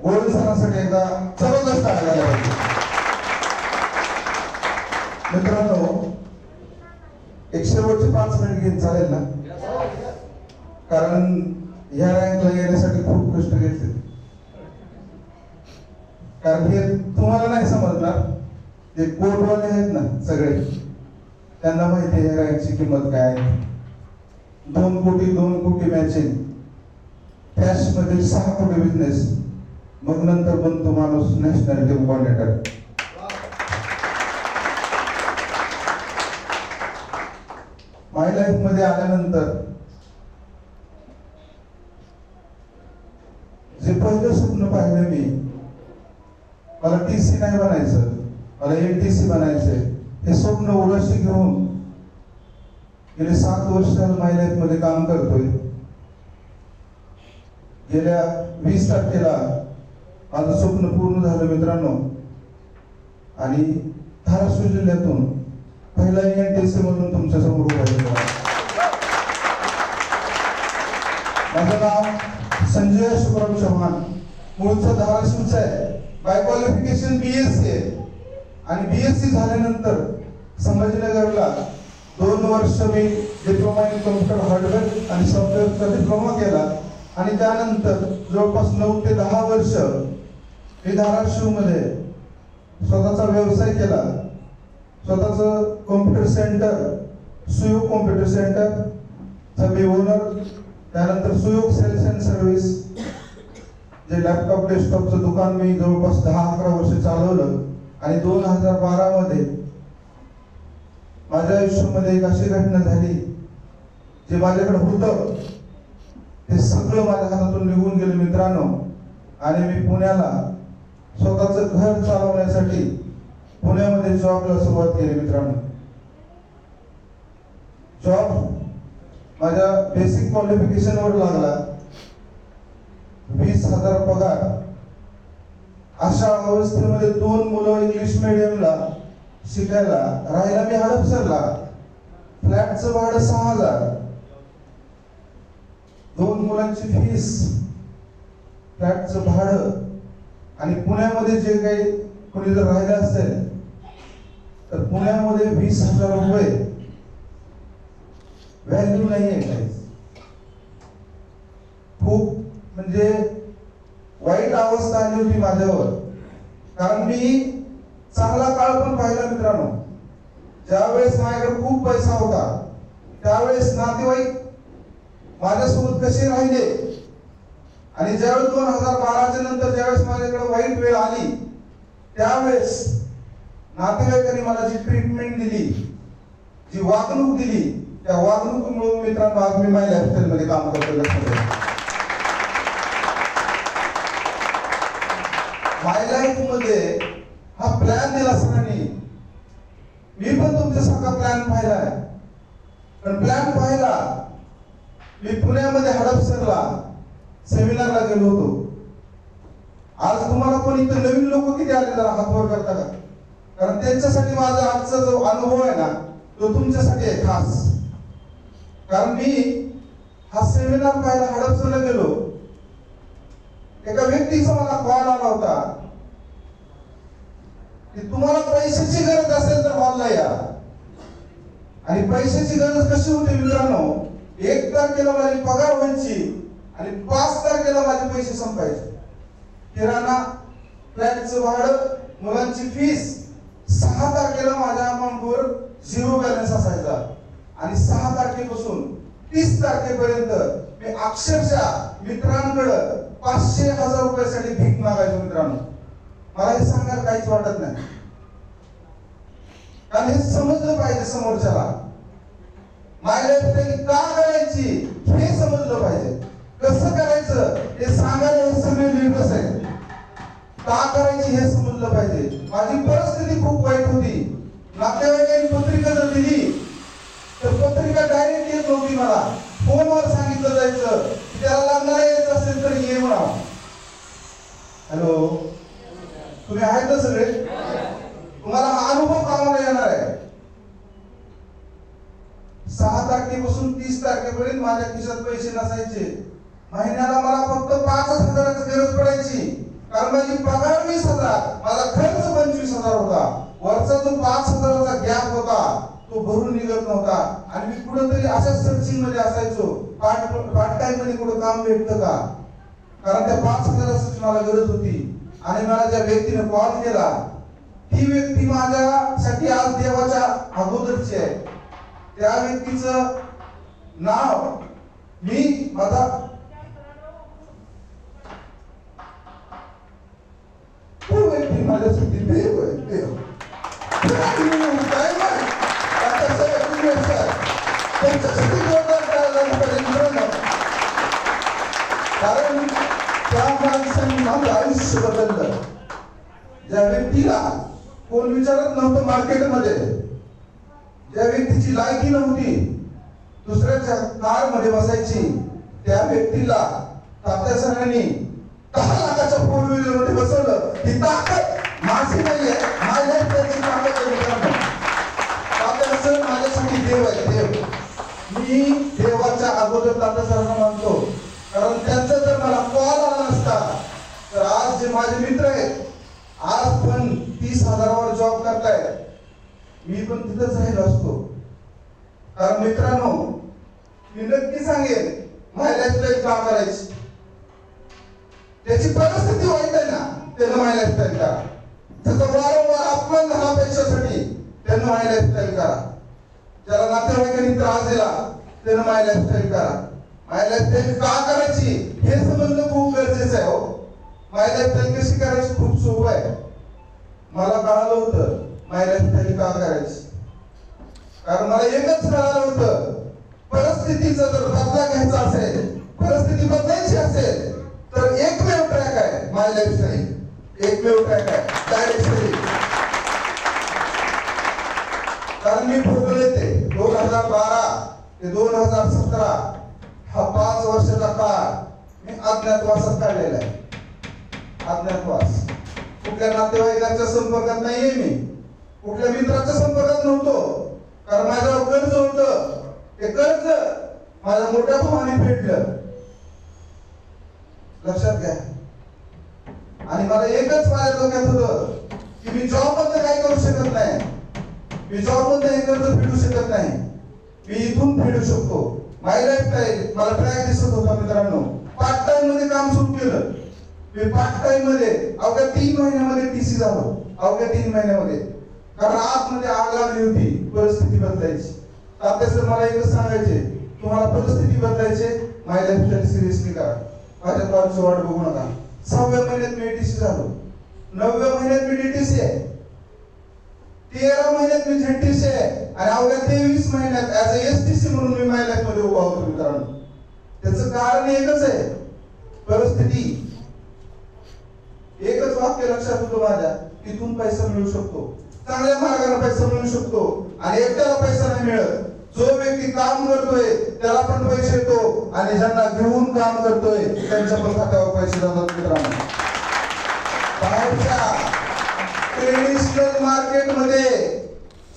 गोविंद सरांसाठी एकदा जबरदस्त टाळ्या झाल्या पाहिजे. मित्रांनो, एक शेवटचे 5 मिनिट घेऊन चालेल ना? कारण ह्या रँकला येण्यासाठी खूप कष्ट घेतले. कारण हे तुम्हाला नाही समजणार, जे कोर्टवाले आहेत ना सगळे, त्यांना माहिती आहे रँकची किंमत काय आहे. 2 कोटी मॅचिंग, कॅश मध्ये 6 कोटी बिझनेस, मग नंतर बनतो माणूस नॅशनल टीम कॉर्डिनेटर. माय लाईफ मध्ये आल्यानंतर जे पहिलं स्वप्न पाहिलं मी, मला टीसी नाही बनायचं, मला एलटीसी बनायचंय, हे स्वप्न उराशी घेऊन गेले 7 वर्ष माय लाईफ मध्ये काम करतोय. गेल्या 20 तारखेला माझं स्वप्न पूर्ण झालं मित्रांनो. आणि धाराशिव जिल्ह्यातून पहिला एनटीसी मधून तुमच्या समोर उभा आहे. माझं नाव संजय अशोकराव चव्हाण, मूळचं धाराशिवचं आहे. बाय क्वालिफिकेशन बीएससी आहे. आणि बीएससी झाल्यानंतर संभाजीनगरला 2 वर्ष मी डिप्लोमा इन कम्प्युटर हार्डवेअर आणि सॉफ्टवेअरचा डिप्लोमा केला. आणि त्यानंतर जवळपास 9 ते 10 वर्ष मी धाराशिव मध्ये स्वतःचा व्यवसाय केला. स्वतःचं कॉम्प्युटर सेंटर, सुयोग कॉम्प्युटर सेंटर मी ओनर. त्यानंतर सुयोग सेल्स अँड सर्व्हिस, जे लॅपटॉप डेस्कटॉपचं दुकान मी जवळपास 10-11 वर्ष चालवलं. आणि 2012 मध्ये माझ्या आयुष्यामध्ये एक अशी घटना झाली, जे माझ्याकडे होतं ते सगळं माझ्या हातातून निघून गेलं मित्रांनो. आणि मी पुण्याला स्वतःचं घर चालवण्यासाठी पुण्यामध्ये जॉबला सुरुवात केली मित्रांनो. जॉब माझ्या बेसिक क्वालिफिकेशन वर लागला. 20,000 पगार. अशा अवस्थेमध्ये 2 मुलं इंग्लिश मीडियमला शिकायला, राहायला मी हडपसरला. फ्लॅटचं भाडं 6,000, 2 मुलांची फीस, फ्लॅटचं भाडं. आणि पुण्यामध्ये जे काही कोणी जर राहिलं असेल तर पुण्यामध्ये 20,000 रुपये व्हॅल्यू नाही आहे काही. खूप म्हणजे वाईट अवस्था आली होती माझ्यावर. कारण मी चांगला काळ पण पाहिला मित्रांनो. ज्यावेळेस माझ्याकडे खूप पैसा होता त्यावेळेस नातेवाईक माझ्यासोबत कसे राहिले, आणि ज्यावेळेस 2012च्या नंतर ज्यावेळेस माझ्याकडे वाईट वेळ आली त्यावेळेस नातेवाईकांनी मला जी ट्रीटमेंट दिली, जी वागणूक दिली, त्या वागणुकीमुळे मित्रांनो आज मी माय लाईफस्टाईल मध्ये काम करतो. माय लाईफ मध्ये हा प्लॅन दिला सरांनी. मी पण तुमच्यासारखा प्लॅन पाहिलाय. पण प्लॅन पाहिला, मी पुण्यामध्ये हडपसरला सेमिनारला गेलो होतो. आज तुम्हाला पण इथं नवीन लोक किती आले जरा हातवर करता का? कारण त्यांच्यासाठी माझा आजचा जो अनुभव आहे ना तो तुमच्यासाठी आहे खास. कारण मी हा सेमिनार पाहायला हडपसरला गेलो. एका व्यक्तीचा मला कॉल आला होता की तुम्हाला पैशाची गरज असेल तर हॉलला या. आणि पैशाची गरज कशी होती मित्रांनो, 1 तारखेला माझी पगार व्हायची आणि 5 तारखेला माझे पैसे संपायचे. किराणा, फ्लॅटचं भाडं, मुलांची फीस. 6 तारखेला माझ्या अकाउंटवर 0 बॅलन्स असायचा. आणि 6 तारखेपासून 30 तारखेपर्यंत मी अक्षरशः मित्रांकडे 500,000 रुपयासाठी भीक मागायचो मित्रांनो. मला हे सांगायला काहीच वाटत नाही, कारण हे समजलं पाहिजे समोरच्याला. माय लाईफस्टाईल का करायची हे समजलं पाहिजे. कसं करायचं हे सांगायला हे सगळे लीडर्स आहेत. का करायची हे समजलं पाहिजे. माझी परिस्थिती खूप वाईट होती. नातेवाईकांनी पत्रिका जर दिली तर पत्रिका डायरेक्ट येत नव्हती मला. फोनवर सांगितलं जायचं की त्याला लग्नाला यायचं असेल तर ये म्हणा. हॅलो, तुम्ही आहेत ना सगळे? तुम्हाला हा अनुभव कामाला येणार आहे. 6 तारखेपासून 30 तारखेपर्यंत माझ्या खिशात पैसे नसायचे. महिन्याला मला फक्त 5,000ची गरज पडायची. कारण माझी पगार 20,000, माझा खर्च 25,000 होता, वरचा जो 5,000चा गॅप होता तो भरून निघत नव्हता. आणि मी कुठेतरी अशा सर्चिंग मध्ये असायचो, पार्ट टाइम मध्ये कुठं काम भेटतं का, कारण त्या 5,000ची मला गरज होती. आणि मला ज्या व्यक्तीने कॉल केला ती व्यक्ती माझ्यासाठी आज देवाच्या अगोदरची आहे. त्या व्यक्तीचं नाव मी माझा तो व्यक्ती माझ्यासाठी देव आहे. देव कारण त्या माणसाने माझं आयुष्य बदललं. ज्या व्यक्तीला कोण विचारत नव्हतं मार्केटमध्ये, ज्या व्यक्तीची लायकी नव्हती दुसऱ्याच्या कार मध्ये बसायची, त्या व्यक्तीला तात्या सरांनी 10 लाखाच्या 4 व्हीलर मध्ये बसवलं. ही ताकद माझी नाहीये, माझ्या त्याची ताकद आहे मित्रांनो. तात्या सर माझ्यासाठी देव आहे, देव. मी देवाच्या अगोदर तात्या सरांना मानतो, कारण त्यांचा जर मला कॉल आला नसता तर आज जे माझे मित्र आहेत आज पण 30,000वर जॉब करतायत, मी पण तिथंच राहिलो असतो. कारण मित्रांनो मी नक्की सांगेन माझ्या लाईफस्टाईल का करायची. त्याची परिस्थिती वाईट आहे ना, त्यानं माझ्या लाईफस्टाईल करा. त्याचा वारंवार अपमान झाला पैशासाठी, त्यानं माझ्या लाईफस्टाईल करा. ज्याला नातेवाईकांनी त्रास दिला त्यानं माझ्या लाईफस्टाईल करा. माझ्या लाईफस्टाईल का करायची हे समजणं खूप गरजेचं आहे. हो, माझ्या लाईफस्टाईल कशी करायची खूप सोपं आहे. मला कळालं होतं माझ्या लाईफस्टाईल का करायची, कारण मला एकच कळालं होतं, परिस्थितीचा जर बदला घ्यायचा असेल, परिस्थिती बदलायची असेल तर एकमेव ट्रॅक आहे माझ्या लाईफस्टाईल. एकमेव ट्रॅक आहे डायरेक्ट सेलिंग. कारण मी भोगले ते 2012 ते 2017 हा 5 वर्षाचा काळ मी अज्ञातवासात काढलेला आहे. अज्ञातवास. कुठल्या नातेवाईकांच्या संपर्कात नाहीये मी, कुठल्या मित्राच्या संपर्कात नव्हतो, कारण माझ्यावर कर्ज होतं. ते कर्ज माझ्या मोठ्या भावाने फेडलं, लक्षात घ्या. आणि मला एकच माझ्या डोक्यात होतं की मी जॉब मध्ये काही करू शकत नाही, मी जॉब मध्ये हे कर्ज फेडू शकत नाही, मी इथून फेडू शकतो. माय लाईफस्टाईल मला ट्रॅक दिसत होता मित्रांनो. पार्ट टाइम मध्ये काम सुरू केलं मी. पार्ट टाइम मध्ये अवघ्या 3 महिन्यामध्ये टीसी झालो, अवघ्या 3 महिन्यामध्ये. कारण आतमध्ये आग लागली होती, परिस्थिती बदलायची. तात्या मला एकच सांगायचे, तुम्हाला परिस्थिती बदलायचे, माय लाईफस्टाईल सिरियसली करा, माझ्या कॉलची वाट बघू नका. 6व्या महिन्यात मी एटीसी झालो, 9व्या महिन्यात मी डीटीसी आहे, 13 महिन्यात मी झेडटीसी आहे, आणि अवघ्या 23 महिन्यात ऍज अ एसटीसी म्हणून मी माय लाईफ मध्ये उभा होतो मित्रांनो. त्याचं कारण एकच आहे, परिस्थिती. एकच वाक्य लक्षात होतं माझ्या, तिथून पैसा मिळू शकतो, चांगल्या मार्गाने पैसा मिळू शकतो. आणि एकट्याला पैसा नाही मिळत, जो व्यक्ती काम करतोय त्याला पण पैसे येतो, आणि ज्यांना घेऊन काम करतोय त्यांच्या पण खात्यावर पैसे जातात मित्रांनो. बाहेरच्या ट्रेडिशनल मार्केट मध्ये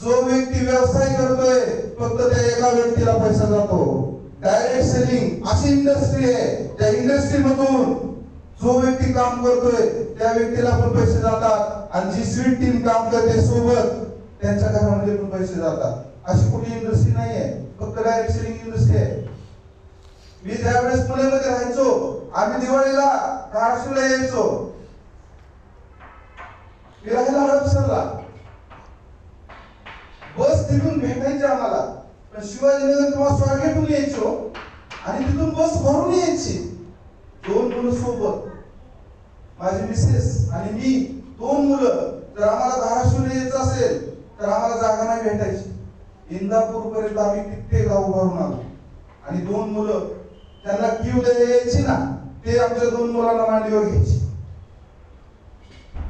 जो व्यक्ती व्यवसाय करतोय फक्त त्या एका व्यक्तीला पैसा जातो. डायरेक्ट सेलिंग अशी इंडस्ट्री आहे, त्या इंडस्ट्री मधून जो व्यक्ती काम करतोय त्या व्यक्तीला पण पैसे जातात, आणि जी स्वीट टीम काम करते सोबत त्यांच्या घरामध्ये पण पैसे जातात. अशी कुठली इंडस्ट्री नाहीये, फक्त डायरेक्ट सेलिंग इंडस्ट्री आहे. मी ज्यावेळेस पुण्यामध्ये राहायचो, आम्ही दिवाळीला धाराशिवला यायचो. मी राहायला हडपसरला, बस तिथून भेटायची आम्हाला, पण शिवाजीनगर किंवा स्वारगेटून यायचो, आणि तिथून बस भरून यायची. 2 मुलं सोबत, माझी मिसेस आणि मी, 2 मुलं. जर आम्हाला धाराशिवला यायचं असेल तर आम्हाला जागा नाही भेटायची. इंदापूर पर्यंत आम्ही कित्येक गाव भरून आलो, आणि 2 मुलं त्यांना क्यू द्यायला यायची ना, ते आमच्या 2 मुलांना मांडीवर घ्यायची.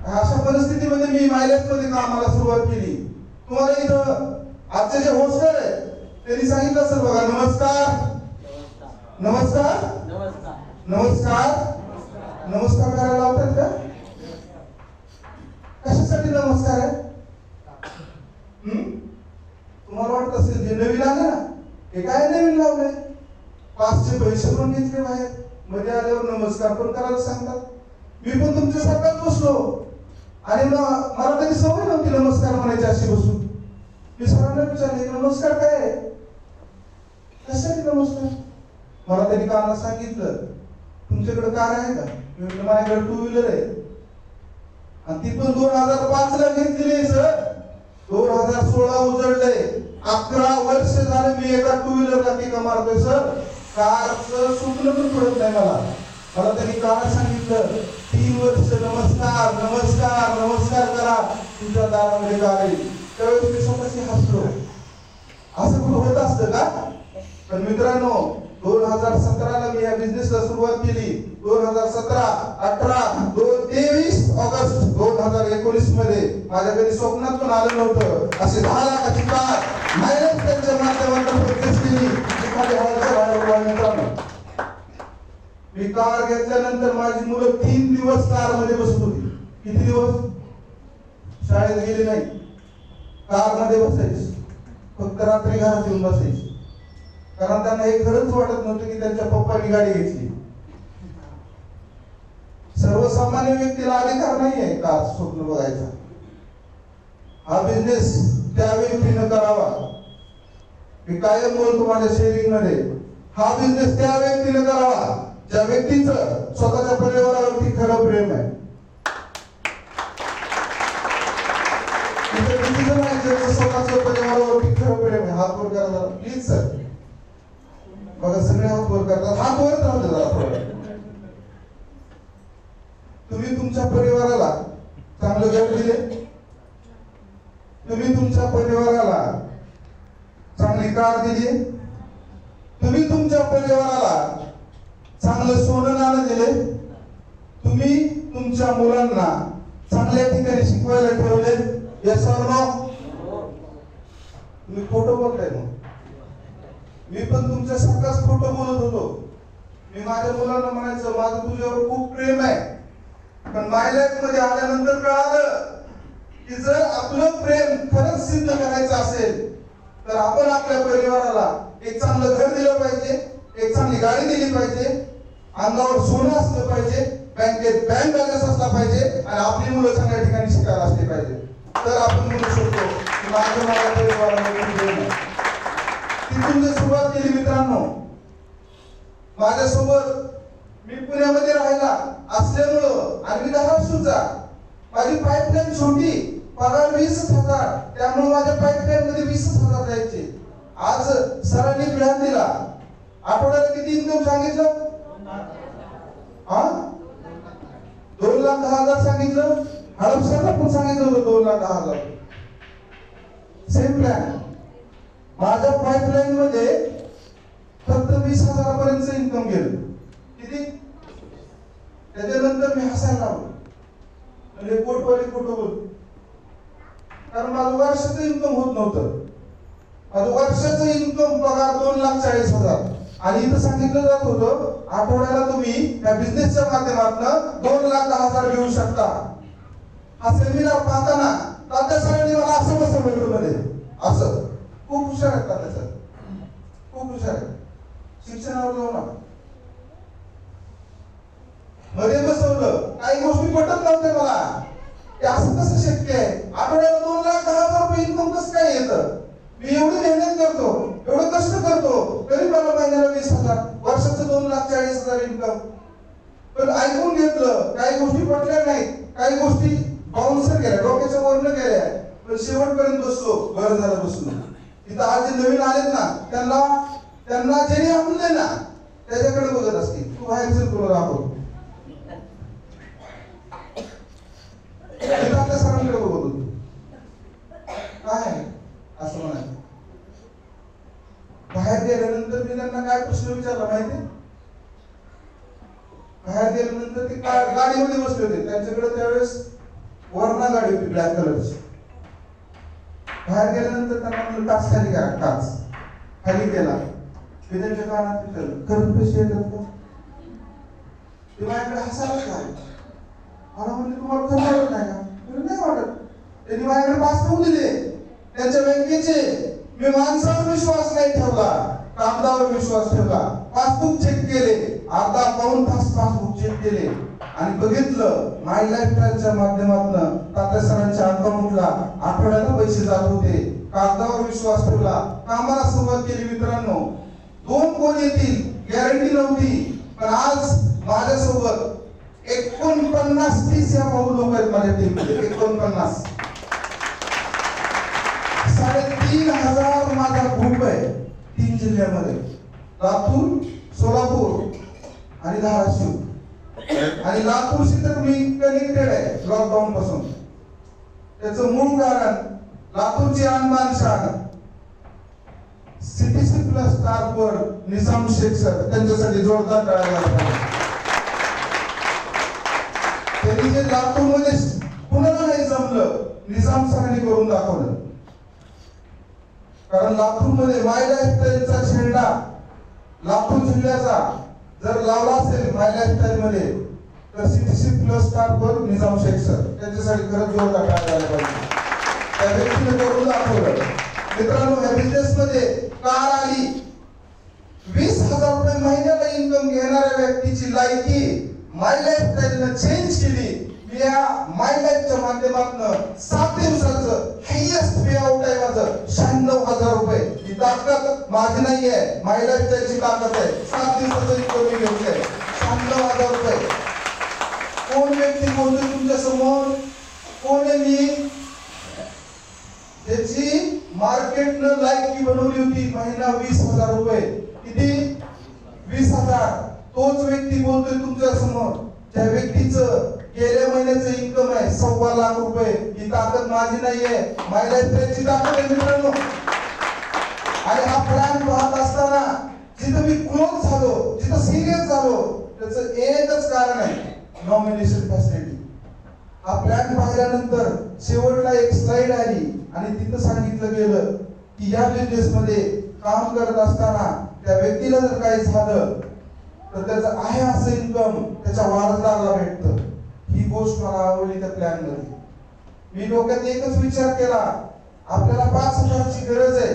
अशा परिस्थितीमध्ये मी मायलेज मध्ये कामाला सुरुवात केली. तुम्हाला इथं आजचे जे होस्टर आहे त्यांनी सांगितलं असेल बघा, नमस्कार नमस्कार नमस्कार नमस्कार करायला लावतात का? कशासाठी नमस्कार आहे? तुम्हाला वाटत असेल जे नवीन आले ना, हे काय नवीन लावलंय, 5चे पैसे पण घेतले बाहेर, मध्ये आल्यावर नमस्कार पण करायला सांगतात. मी पण तुमच्यासारखाच बसलो आणि मला कधी सवय नव्हती नमस्कार म्हणायची अशी बसून. मी सरांना विचारले नमस्कार काय आहे, कशासाठी नमस्कार. मला त्यांनी कानात सांगितलं तुमच्याकडे कार आहे का. मी म्हटलं माझ्याकडे टू व्हीलर आहे आणि ती पण 2005 ला घेतलेली सर. 2016 उजळलंय. 11 वर्ष झाले मी एका टू व्हीलरला टिका मारतोय सर. कारचं स्वप्न पण पडत नाही मला. मला त्यांनी कानात सांगितलं 3 वर्ष नमस्कार नमस्कार नमस्कार करा तुमच्या दारामध्ये कार येईल. त्यावेळेस मी स्वतःशी हसलो. असं कुठं होत असतं का. पण मित्रांनो 2017 ला मी या बिझनेसला सुरुवात केली. 2017, 18, 23 ऑगस्ट 2019 मध्ये माझ्या कधी स्वप्नात पण आलं नव्हतं असे 10 लाखाची कार मायलेज त्यांच्या माध्यमातून परचेस केली. मी कार घेतल्यानंतर माझी मुलं 3 दिवस कार मध्ये बसत होती. किती दिवस. शाळेत गेले नाही, कार मध्ये बसायची. फक्त रात्री घरात येऊन बसायची. कारण त्यांना हे खरंच वाटत नव्हतं की त्यांच्या पप्पांनी गाडी घेतली. सर्वसामान्य व्यक्तीला अधिकार नाही आहे कार स्वप्न बघायचा. हा बिझनेस त्या व्यक्तीनं करावा. मी कायम बोलतो माझ्या शेअरिंग मध्ये, हा बिझनेस त्या व्यक्तीनं करावा ज्या व्यक्तीचं स्वतःच्या परिवारावरती खरं प्रेम आहे. किती जण आहे ज्यांचं स्वतःच्या परिवारावरती खरं प्रेम आहे. हात वर करा जरा प्लीज सर. बघा सगळे हात वर करतात. हात वर राहू जरा थोडं. तुम्ही तुमच्या परिवाराला चांगलं घर दिले, तुम्ही तुमच्या परिवाराला चांगली कार दिली, तुम्ही तुमच्या परिवाराला चांगलं सोनं नाणं दिले, तुम्ही तुमच्या मुलांना चांगल्या ठिकाणी शिकवायला ठेवले. Yes or no. तुम्ही खोटं बोलताय मग. मी पण तुमच्यासारखाच खोटं बोलत होतो. मी माझ्या मुलांना म्हणायचं माझं तुझ्यावर खूप प्रेम आहे. पण माय लाईफ मध्ये आल्यानंतर कळालं की जर आपलं प्रेम खरंच सिद्ध करायचं असेल तर आपण आपल्या परिवाराला एक चांगलं घर दिलं पाहिजे, एक चांगली गाडी दिली पाहिजे, अंगावर सोनं असलं पाहिजे, बँकेत बँक बॅलन्स असला पाहिजे आणि आपली मुलं चांगल्या ठिकाणी शिकायला असली पाहिजे. तर आपण म्हणू शकतो की माझ्या परिवाराला तिथून जे सुरुवात केली मित्रांनो. माझ्यासोबत मी पुण्यामध्ये राहायला असल्यामुळं आणि मी धाराशिवचा, माझी पाईपलाईन छोटी, पगार 20,000, त्यामुळे माझ्या पाईपलाईन मध्ये 20,000 जायचे. आज सरांनी प्लॅन दिला, आठवड्याला किती इन्कम सांगितलं. 2,10,000 सांगितलं. हडपसरला पण सांगितलं होतं 2,10,000. Same plan. माझ्या पाईपलाईन मध्ये फक्त 20,000 पर्यंत इन्कम गेलं. किती. त्याच्यानंतर मी हसायला लागलो. म्हणजे कोटवाली खोटं बोलतो. कारण माझं वर्षाचं इन्कम होत नव्हतं. माझं वर्षाचं इन्कम पगार 2,40,000 आणि इथं सांगितलं जात होतं आठवड्याला तुम्ही या बिझनेसच्या माध्यमातून 2,10,000 घेऊ शकता. हा सेमिनार पाहताना तात्या सरांनी मला असं बसवलं मध्ये. असं खूप हुशार आहेत तात्या सर, खूप हुशार आहेत. शिक्षणावर जाऊ नका. मध्ये बसवलं. काही गोष्टी पटत नव्हत्या मला. ते असं कसं शक्य आहे. आठवड्याला 2,10,000 रुपये इन्कम कसं काय येतं. मी एवढी मेहनत करतो, एवढं कष्ट करतो, तरी मला महिन्याला 20,000, वर्षाचं 2,40,000 इन्कम. पण ऐकून घेतलं, काही गोष्टी पटल्या नाहीत, काही गोष्टी बाउन्सर गेल्या, डोक्याच्या वरनं गेल्या. पण शेवटपर्यंत बसलो. बरं झालं बसलो. इथं आज जे नवीन आलेत ना त्यांना ज्यांनी आणले ना त्याच्याकडे बघत असते. तू बाहेरच तुला राहतो. आपल्या सरांकडे बघत होतो. काय असं म्हणायचं. बाहेर गेल्यानंतर मी त्यांना काय प्रश्न विचारला माहिती. बाहेर गेल्यानंतर ते गाडीमध्ये बसले होते. त्यांच्याकडे त्यावेळेस वर्णा गाडी होती ब्लॅक कलरची. बाहेर गेल्यानंतर त्यांना म्हणलं काच खाली करा. काच खाली केला. मी त्यांच्या कानात विचारलं खरंच पैसे येतात का. ते माझ्याकडे हसायला काय. मला म्हणले तुम्हाला खरं वाटत नाही का. नाही वाटत. त्यांनी माझ्याकडे पासबुक दिले त्यांच्या बँकेचे. मी माणसावर विश्वास नाही ठेवला, कागदावर विश्वास ठेवला. पासबुक चेक केले, अर्धा पाऊण तास पासबुक चेक केले आणि बघितलं माय लाईफस्टाईलच्या माध्यमातून तात्या सरांच्या अकाउंटला आठवड्याला पैसे जात होते, कागदावर विश्वास ठेवला, कामाला सुरुवात केली. मित्रांनो, 2 कोण येतील गॅरंटी नव्हती, पण आज माझ्यासोबत 49-30 या भाऊ लोक आहेत माझ्या टीममध्ये. 49 3,500 माझा ग्रुप आहे 3 जिल्ह्यामध्ये, लातूर, सोलापूर आणि धाराशिव. आणि लातूरशी तर मी कनेक्टेड आहे लॉकडाऊन पासून. त्याचं मूळ कारण लातूरची आणबान शाळा सीटीसी प्लस स्टार वर निजाम शेख सर, त्यांच्यासाठी जोरदार टाळ्या वाजवा. त्यांनी जे लातूर मध्ये कुणाला नाही जमलं, निजाम सरांनी करून दाखवलं. कारण लातूर मध्ये माय लाईफस्टाईलचा झेंडा लातूर जिल्ह्याचा जर लावला असेल माय लाईफस्टाईल मध्ये, तर सीटीसी प्लस स्टार वर निजाम शेख सर, त्यांच्यासाठी खरंच जोरदार टाळ्या वाजवा पाहिजे. त्या व्यक्तीने करून दाखवलं. मित्रांनो, या बिझनेस मध्ये कार आली, 20,000 रुपये महिन्याला इन्कम घेणाऱ्या व्यक्तीची लायकी माय लाईफस्टाईलने चेंज केली. मी या माय लाईफच्या माध्यमातून 7 दिवसाचं हायएस्ट पे आउट आहे माझं 96,000 रुपये. ही ताकद माझी नाही आहे, माय लाईफस्टाईलची ताकद आहे. 7 दिवसाचं इन्कम मी घेतलंय 96,000 रुपये. कोण व्यक्ती बोलतोय तुमच्या समोर? कोण आहे? मी त्याची मार्केटनं लायकी बनवली होती महिना 20,000 रुपये. किती? 20,000. तोच व्यक्ती बोलतोय तुमच्या समोर, त्या व्यक्तीचं गेल्या महिन्याचं इन्कम आहे 1.25 लाख रुपये. ही ताकद माझी नाहीये, माय लाईफस्टाईलची ताकद आहे मित्रांनो. आणि हा प्लॅन पाहत असताना जिथं मी क्लोज झालो, जिथं सिरियस झालो, त्याचं एकच कारण आहे, नॉमिनेशन फॅसिलिटी. हा प्लॅन पाहिल्यानंतर शेवटला एक स्लाइड आली आणि तिथं सांगितलं गेलं की या बिझनेस मध्ये काम करत असताना त्या व्यक्तीला जर काही झालं तर त्याचं आहे असं इन्कम त्याच्या वारसदाराला भेटतं. ही गोष्ट मला आवडली त्या प्लॅन मध्ये. मी डोक्यात एकच विचार केला, आपल्याला 5,000ची गरज आहे,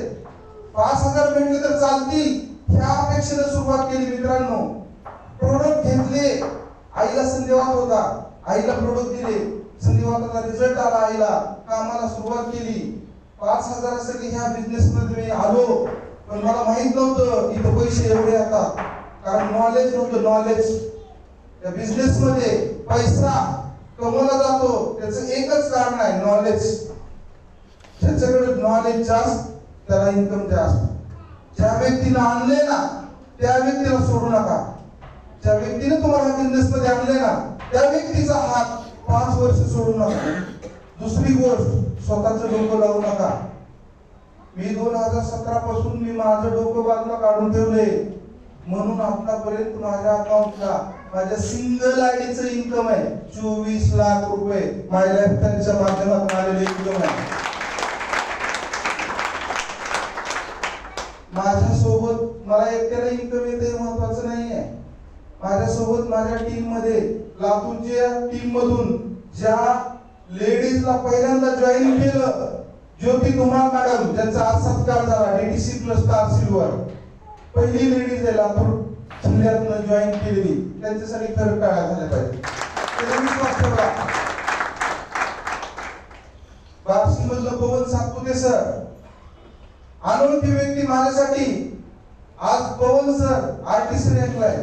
5,000 भेटले तर चालतील ह्या अपेक्षेने सुरुवात केली. मित्रांनो, प्रोडक्ट घेतले, आईला संधिवात होता, आईला प्रोडक्ट दिले, संधिवाताचा रिझल्ट आला, आईला कामाला सुरुवात केली. 5,000 साठी ह्या बिझनेस मध्ये मी आलो, पण मला माहित नव्हतं इथं पैसे एवढे येतात. कारण नॉलेज नव्हतं. नॉलेज या बिझनेस मध्ये पैसा कमवला जातो त्याचं एकच कारण आहे, नॉलेज. ज्याच्याकडे नॉलेज जास्त त्याला इन्कम जास्त. ज्या व्यक्तीने आणले ना त्या व्यक्तीला सोडू नका. ज्या व्यक्तीने तुम्हाला बिझनेस मध्ये आणले ना त्या व्यक्तीचा हात 5 वर्ष सोडू नका. दुसरी गोष्ट, स्वतःचं डोकं लावू नका. मी 2017 पासून मी माझं डोकं बाजूला काढून ठेवले, म्हणून आतापर्यंत माझ्या अकाउंटला माझ्या सिंगल आयडीचं इन्कम आहे 24 लाख रुपये. माय लाईफस्टाईलच्या माध्यमातून आलेले इन्कम आहे. माझ्यासोबत मला एकट्याला इन्कम येते हे महत्वाचं नाहीये. माझ्यासोबत माझ्या टीम मध्ये लातूरच्या टीम मधून ज्या लेडीजला पहिल्यांदा जॉईन केलं, ज्योती धुमाळ मॅडम, ज्यांचा आज सत्कार झाला डीटीसी प्लस स्टार सिल्वर, पहिली लेडीज आहे लातूर जिल्ह्यातून जॉईन केलेली. त्यांच्यासाठी खरं टाळ्या झाल्या पाहिजे. विश्वास ठेवला. बार्शी मधलं पवन सातपुते सर, अनोळखी व्यक्ती माझ्यासाठी. आज पवन सर आरटीसी रँकलाय.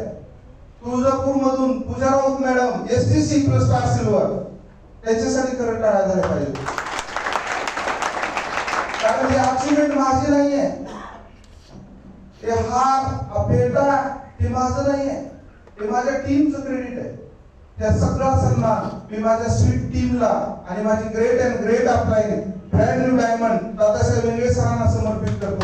तुळजापूर मधून Pooja Raut madam STC plus star silver, त्यांच्यासाठी खरं टाळ्या झाल्या पाहिजे. कारण ही अचिव्हमेंट माझी नाहीये, ते हार फेटा हे माझं नाहीये, ते माझ्या टीमचं क्रेडिट आहे. त्या सगळा सन्मान मी माझ्या स्वीट टीमला आणि माझी great and great upline brand new diamond Dadasaheb Ingale सरांना समर्पित करतो.